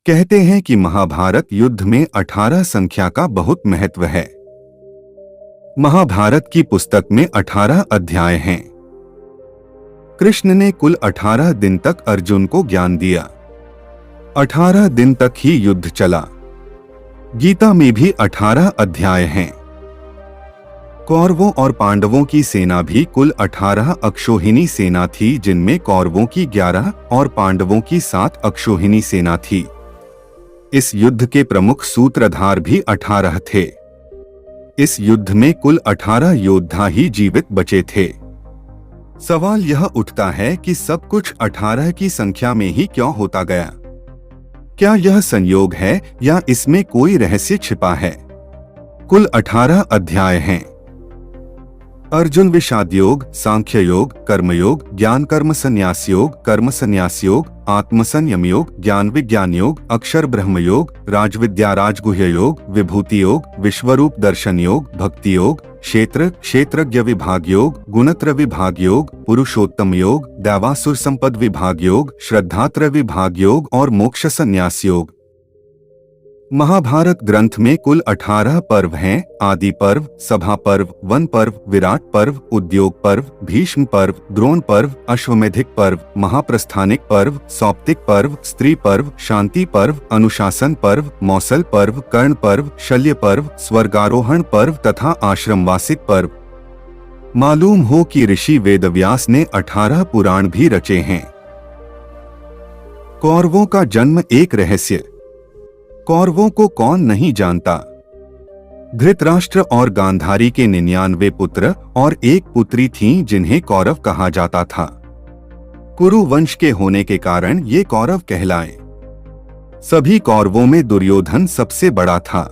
कहते हैं कि महाभारत युद्ध में 18 संख्या का बहुत महत्व है। महाभारत की पुस्तक में 18 अध्याय हैं। कृष्ण ने कुल 18 दिन तक अर्जुन को ज्ञान दिया। 18 दिन तक ही युद्ध चला। गीता में भी 18 अध्याय हैं। कौरवों और पांडवों की सेना भी कुल 18 अक्षौहिणी सेना थी, जिनमें कौरवों की 11 और पांडवों की 7 अक्षौहिणी सेना थी। इस युद्ध के प्रमुख सूत्रधार भी 18 थे। इस युद्ध में कुल 18 योद्धा ही जीवित बचे थे। सवाल यह उठता है कि सब कुछ 18 की संख्या में ही क्यों होता गया? क्या यह संयोग है या इसमें कोई रहस्य छिपा है? कुल 18 अध्याय हैं। अर्जुन विषाद योग, सांख्य योग, कर्मयोग, ज्ञान कर्म संन्यास योग, कर्म संन्यास योग, आत्मसंयम योग, ज्ञान विज्ञान योग, अक्षर ब्रह्म योग, राजविद्या राजगुह्य योग, विभूति योग, विश्वरूप दर्शन योग, भक्ति योग, क्षेत्रज्ञ विभाग योग, गुणत्र विभाग योग, पुरुषोत्तम योग, दैवासुर संपद विभाग योग, श्रद्धात्र विभाग योग और मोक्ष संन्यास योग। महाभारत ग्रंथ में कुल 18 पर्व हैं। आदि पर्व, सभा पर्व, वन पर्व, विराट पर्व, उद्योग पर्व, भीष्म पर्व, द्रोण पर्व, अश्वमेधिक पर्व, महाप्रस्थानिक पर्व, सौप्तिक पर्व, स्त्री पर्व, शांति पर्व, अनुशासन पर्व, मौसल पर्व, कर्ण पर्व, शल्य पर्व, स्वर्गारोहण पर्व तथा आश्रमवासिक पर्व। मालूम हो कि ऋषि वेदव्यास ने 18 पुराण भी रचे हैं। कौरवों का जन्म एक रहस्य। कौरवों को कौन नहीं जानता? धृतराष्ट्र और गांधारी के 99 पुत्र और एक पुत्री थीं, जिन्हें कौरव कहा जाता था। कुरु वंश के होने के कारण ये कौरव कहलाए। सभी कौरवों में दुर्योधन सबसे बड़ा था।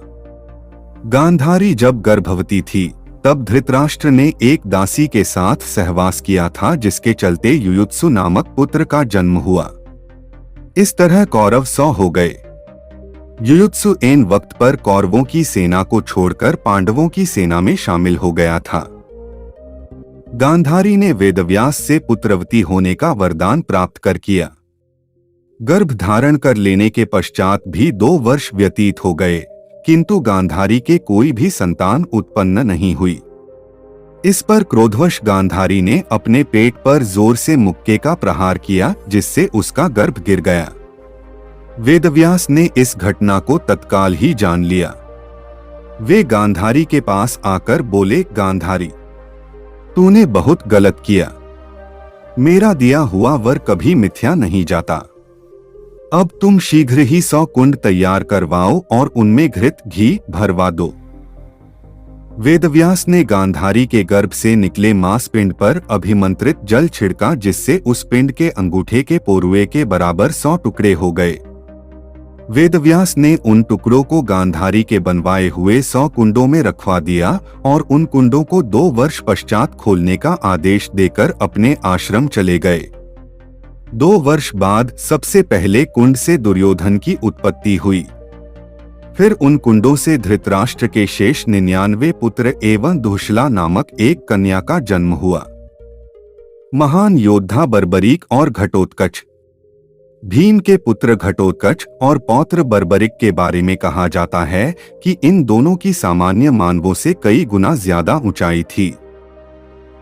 गांधारी जब गर्भवती थी तब धृतराष्ट्र ने एक दासी के साथ सहवास किया था, जिसके चलते युयुत्सु नामक पुत्र का जन्म हुआ। इस तरह कौरव 100 हो गए। युयुत्सु एन वक्त पर कौरवों की सेना को छोड़कर पांडवों की सेना में शामिल हो गया था। गांधारी ने वेदव्यास से पुत्रवती होने का वरदान प्राप्त कर किया। गर्भ धारण कर लेने के पश्चात भी 2 वर्ष व्यतीत हो गए, किंतु गांधारी के कोई भी संतान उत्पन्न नहीं हुई। इस पर क्रोधवश गांधारी ने अपने पेट पर जोर से मुक्के का प्रहार किया, जिससे उसका गर्भ गिर गया। वेदव्यास ने इस घटना को तत्काल ही जान लिया। वे गांधारी के पास आकर बोले, गांधारी, तूने बहुत गलत किया। मेरा दिया हुआ वर कभी मिथ्या नहीं जाता। अब तुम शीघ्र ही 100 कुंड तैयार करवाओ और उनमें घृत घी भरवा दो। वेदव्यास ने गांधारी के गर्भ से निकले मांस पिंड पर अभिमंत्रित जल छिड़का, जिससे उस पिंड के अंगूठे के पोरुए के बराबर 100 टुकड़े हो गए। वेदव्यास ने उन टुकड़ों को गांधारी के बनवाए हुए 100 कुंडों में रखवा दिया और उन कुंडों को 2 वर्ष पश्चात खोलने का आदेश देकर अपने आश्रम चले गए। 2 वर्ष बाद सबसे पहले कुंड से दुर्योधन की उत्पत्ति हुई। फिर उन कुंडों से धृतराष्ट्र के शेष 99 पुत्र एवं दुःशला नामक एक कन्या का जन्म हुआ। महान योद्धा बर्बरीक और घटोत्कच। भीम के पुत्र घटोत्कच और पौत्र बर्बरिक के बारे में कहा जाता है कि इन दोनों की सामान्य मानवों से कई गुना ज्यादा ऊंचाई थी।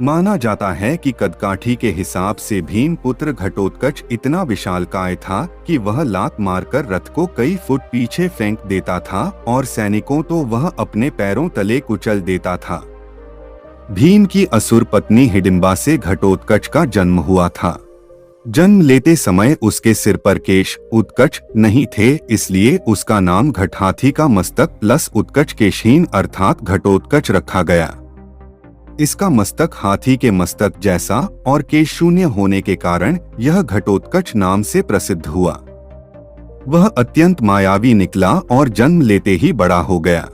माना जाता है कि कदकाठी के हिसाब से भीम पुत्र घटोत्कच इतना विशालकाय था कि वह लात मारकर रथ को कई फुट पीछे फेंक देता था और सैनिकों तो वह अपने पैरों तले कुचल देता था। भीम की असुर पत्नी हिडिंबा से घटोत्कच का जन्म हुआ था। जन्म लेते समय उसके सिर पर केश उत्कच नहीं थे, इसलिए उसका नाम घटहाथी का मस्तक प्लस उत्कच केशहीन अर्थात घटोत्कच रखा गया। इसका मस्तक हाथी के मस्तक जैसा और केश शून्य होने के कारण यह घटोत्कच नाम से प्रसिद्ध हुआ। वह अत्यंत मायावी निकला और जन्म लेते ही बड़ा हो गया।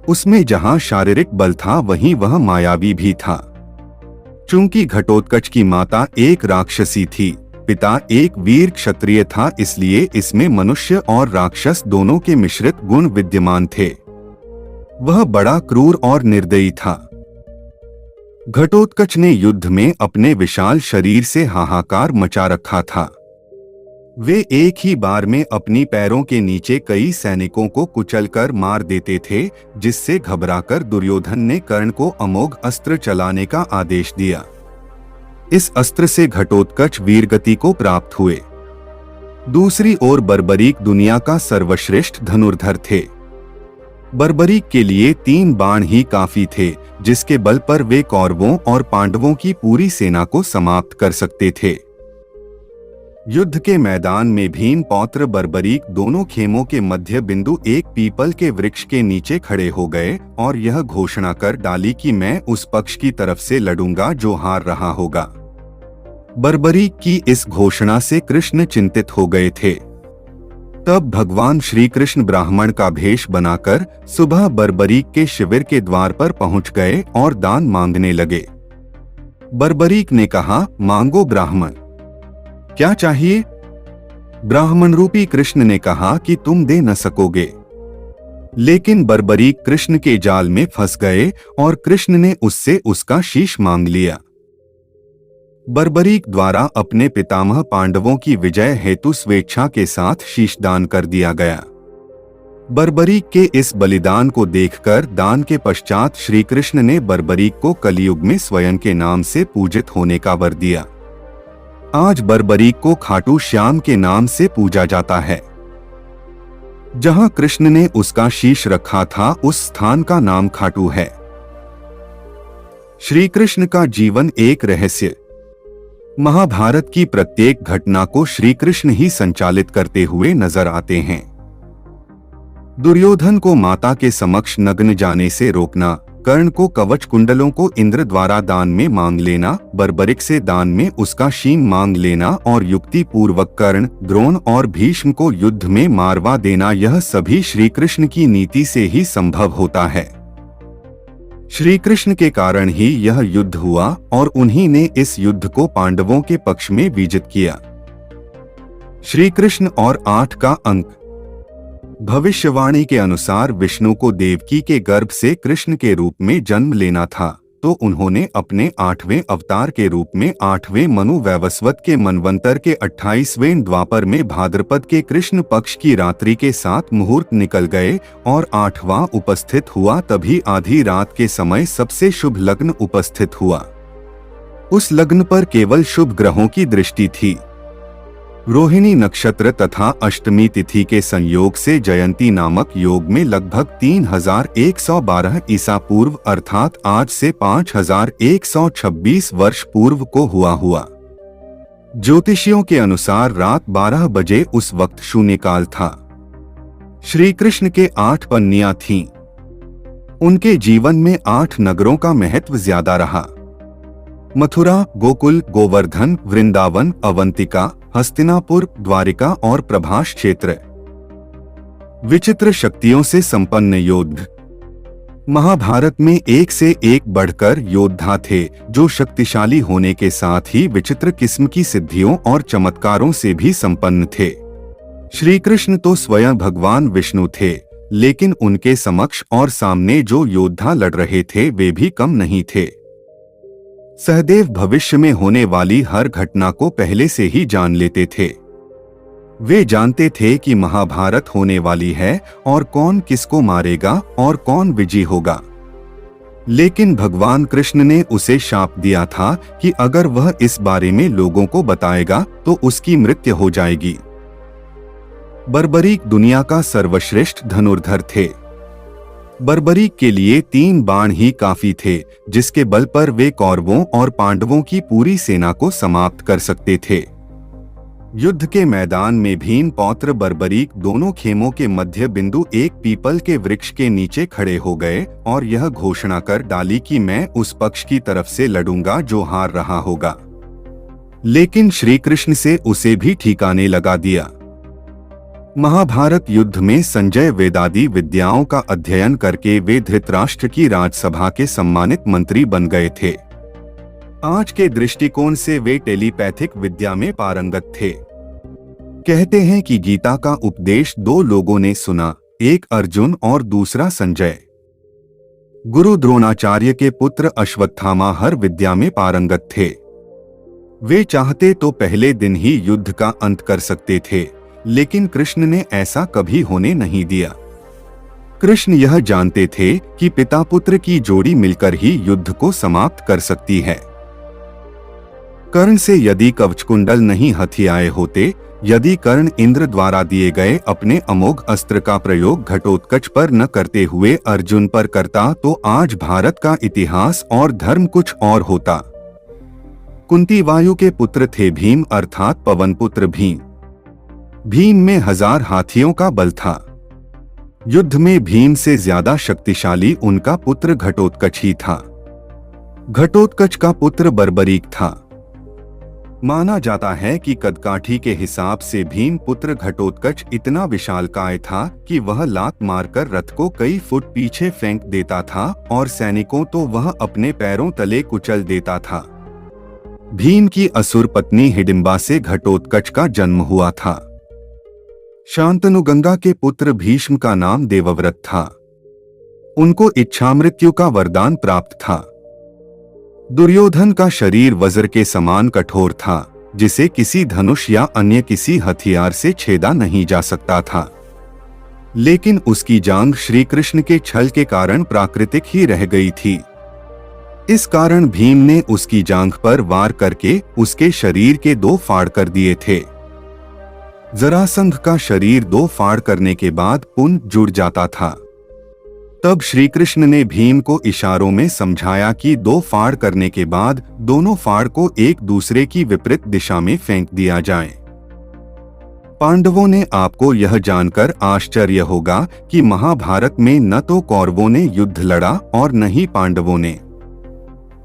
उसमें जहां शारीरिक बल था वहीं वह मायावी भी था। चूंकि घटोत्कच की माता एक राक्षसी थी, पिता एक वीर क्षत्रिय था, इसलिए इसमें मनुष्य और राक्षस दोनों के मिश्रित गुण विद्यमान थे। वह बड़ा क्रूर और निर्दयी था। घटोत्कच ने युद्ध में अपने विशाल शरीर से हाहाकार मचा रखा था। वे एक ही बार में अपनी पैरों के नीचे कई सैनिकों को कुचलकर मार देते थे, जिससे घबराकर दुर्योधन ने कर्ण को अमोघ अस्त्र चलाने का आदेश दिया। इस अस्त्र से घटोत्कच वीरगति को प्राप्त हुए। दूसरी ओर बर्बरीक दुनिया का सर्वश्रेष्ठ धनुर्धर थे। बर्बरीक के लिए 3 बाण ही काफी थे, जिसके बल पर वे कौरवों और पांडवों की पूरी सेना को समाप्त कर सकते थे। युद्ध के मैदान में भीम पौत्र बर्बरीक दोनों खेमों के मध्य बिंदु एक पीपल के वृक्ष के नीचे खड़े हो गए और यह घोषणा कर डाली कि मैं उस पक्ष की तरफ से लड़ूंगा जो हार रहा होगा। बर्बरीक की इस घोषणा से कृष्ण चिंतित हो गए थे। तब भगवान श्री कृष्ण ब्राह्मण का भेष बनाकर सुबह बर्बरीक के शिविर के द्वार पर पहुंच गए और दान मांगने लगे। बर्बरीक ने कहा, मांगो ब्राह्मण, क्या चाहिए? ब्राह्मण रूपी कृष्ण ने कहा कि तुम दे न सकोगे। लेकिन बर्बरीक कृष्ण के जाल में फंस गए और कृष्ण ने उससे उसका शीश मांग लिया। बर्बरीक द्वारा अपने पितामह पांडवों की विजय हेतु स्वेच्छा के साथ शीशदान कर दिया गया। बर्बरीक के इस बलिदान को देखकर दान के पश्चात श्री कृष्ण ने बर्बरीक को कलियुग में स्वयं के नाम से पूजित होने का वर दिया। आज बर्बरीक को खाटू श्याम के नाम से पूजा जाता है। जहां कृष्ण ने उसका शीश रखा था, उस स्थान का नाम खाटू है। श्री कृष्ण का जीवन एक रहस्य। महाभारत की प्रत्येक घटना को श्री कृष्ण ही संचालित करते हुए नजर आते हैं। दुर्योधन को माता के समक्ष नग्न जाने से रोकना, कर्ण को कवच कुंडलों को इंद्र द्वारा दान में मांग लेना, बर्बरीक से दान में उसका शीम मांग लेना और युक्ति पूर्वक कर्ण, द्रोण और भीष्म को युद्ध में मारवा देना, यह सभी श्री कृष्ण की नीति से ही संभव होता है। श्री कृष्ण के कारण ही यह युद्ध हुआ और उन्हीं ने इस युद्ध को पांडवों के पक्ष में विजित किया। श्री कृष्ण और 8 का अंक। भविष्यवाणी के अनुसार विष्णु को देवकी के गर्भ से कृष्ण के रूप में जन्म लेना था, तो उन्होंने अपने 8वें अवतार के रूप में 8वें मनु वैवस्वत के मनवंतर के 28वें द्वापर में भाद्रपद के कृष्ण पक्ष की रात्रि के 7 मुहूर्त निकल गए और 8वां उपस्थित हुआ। तभी आधी रात के समय सबसे शुभ लग्न उपस्थित हुआ। उस लग्न पर केवल शुभ ग्रहों की दृष्टि थी। रोहिणी नक्षत्र तथा अष्टमी तिथि के संयोग से जयंती नामक योग में लगभग 3112 ईसा पूर्व अर्थात आज से 5126 वर्ष पूर्व को हुआ। ज्योतिषियों के अनुसार रात 12 बजे उस वक्त शून्यकाल था। श्री कृष्ण के 8 पत्नियां थीं। उनके जीवन में 8 नगरों का महत्व ज्यादा रहा। मथुरा, गोकुल, गोवर्धन, वृंदावन, अवंतिका, हस्तिनापुर, द्वारिका और प्रभास क्षेत्र। विचित्र शक्तियों से संपन्न योद्ध। महाभारत में एक से एक बढ़कर योद्धा थे, जो शक्तिशाली होने के साथ ही विचित्र किस्म की सिद्धियों और चमत्कारों से भी संपन्न थे। श्री कृष्ण तो स्वयं भगवान विष्णु थे, लेकिन उनके समक्ष और सामने जो योद्धा लड़ रहे थे वे भी कम नहीं थे। सहदेव भविष्य में होने वाली हर घटना को पहले से ही जान लेते थे। वे जानते थे कि महाभारत होने वाली है और कौन किसको मारेगा और कौन विजयी होगा। लेकिन भगवान कृष्ण ने उसे शाप दिया था कि अगर वह इस बारे में लोगों को बताएगा तो उसकी मृत्यु हो जाएगी। बर्बरीक दुनिया का सर्वश्रेष्ठ धनुर्धर थे। बर्बरीक के लिए 3 बाण ही काफी थे, जिसके बल पर वे कौरवों और पांडवों की पूरी सेना को समाप्त कर सकते थे। युद्ध के मैदान में भीम पौत्र बर्बरीक दोनों खेमों के मध्य बिंदु एक पीपल के वृक्ष के नीचे खड़े हो गए और यह घोषणा कर डाली कि मैं उस पक्ष की तरफ से लड़ूंगा जो हार रहा होगा। लेकिन श्री कृष्ण से उसे भी ठिकाने लगा दिया। महाभारत युद्ध में संजय वेदादि विद्याओं का अध्ययन करके वे धृतराष्ट्र की राजसभा के सम्मानित मंत्री बन गए थे। आज के दृष्टिकोण से वे टेलीपैथिक विद्या में पारंगत थे। कहते हैं कि गीता का उपदेश 2 लोगों ने सुना, एक अर्जुन और दूसरा संजय। गुरु द्रोणाचार्य के पुत्र अश्वत्थामा हर विद्या में पारंगत थे। वे चाहते तो पहले दिन ही युद्ध का अंत कर सकते थे, लेकिन कृष्ण ने ऐसा कभी होने नहीं दिया। कृष्ण यह जानते थे कि पिता पुत्र की जोड़ी मिलकर ही युद्ध को समाप्त कर सकती है। कर्ण से यदि कवचकुंडल नहीं हथियाए होते, यदि कर्ण इंद्र द्वारा दिए गए अपने अमोघ अस्त्र का प्रयोग घटोत्कच पर न करते हुए अर्जुन पर करता, तो आज भारत का इतिहास और धर्म कुछ और होता। कुंती वायु के पुत्र थे भीम, अर्थात पवन पुत्र भीम। भीम में 1000 हाथियों का बल था। युद्ध में भीम से ज्यादा शक्तिशाली उनका पुत्र घटोत्कच ही था। घटोत्कच का पुत्र बर्बरीक था। माना जाता है कि कदकाठी के हिसाब से भीम पुत्र घटोत्कच इतना विशालकाय था कि वह लात मारकर रथ को कई फुट पीछे फेंक देता था और सैनिकों तो वह अपने पैरों तले कुचल देता था। भीम की असुर पत्नी हिडिंबा से घटोत्कच का जन्म हुआ था। शांतनु गंगा के पुत्र भीष्म का नाम देवव्रत था। उनको इच्छामृत्यु का वरदान प्राप्त था। दुर्योधन का शरीर वज्र के समान कठोर था, जिसे किसी धनुष या अन्य किसी हथियार से छेदा नहीं जा सकता था। लेकिन उसकी जांघ श्री कृष्ण के छल के कारण प्राकृतिक ही रह गई थी। इस कारण भीम ने उसकी जांघ पर वार करके उसके शरीर के 2 फाड़ कर दिए थे। जरासंध का शरीर 2 फाड़ करने के बाद पुनः जुड़ जाता था। तब श्री कृष्ण ने भीम को इशारों में समझाया कि 2 फाड़ करने के बाद दोनों फाड़ को एक दूसरे की विपरीत दिशा में फेंक दिया जाए। पांडवों ने आपको यह जानकर आश्चर्य होगा कि महाभारत में न तो कौरवों ने युद्ध लड़ा और न ही पांडवों ने।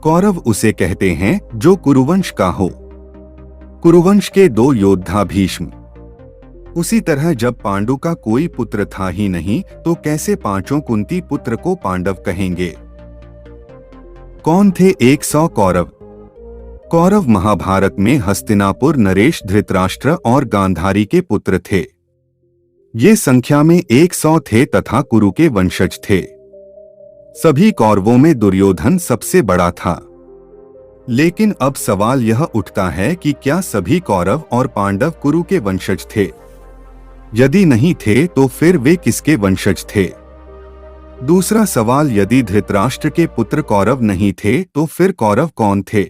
कौरव उसे कहते हैं जो कुरुवंश का हो। कुरुवंश के 2 योद्धा भीष्म। उसी तरह जब पांडु का कोई पुत्र था ही नहीं, तो कैसे 5 कुंती पुत्र को पांडव कहेंगे। कौन थे 100 कौरव? कौरव महाभारत में हस्तिनापुर, नरेश, धृतराष्ट्र और गांधारी के पुत्र थे। ये संख्या में 100 थे तथा कुरु के वंशज थे। सभी कौरवों में दुर्योधन सबसे बड़ा था। लेकिन अब सवाल यह उठता है कि क्या सभी कौरव और पांडव कुरु के वंशज थे? यदि नहीं थे तो फिर वे किसके वंशज थे? दूसरा सवाल, यदि धृतराष्ट्र के पुत्र कौरव नहीं थे तो फिर कौरव कौन थे?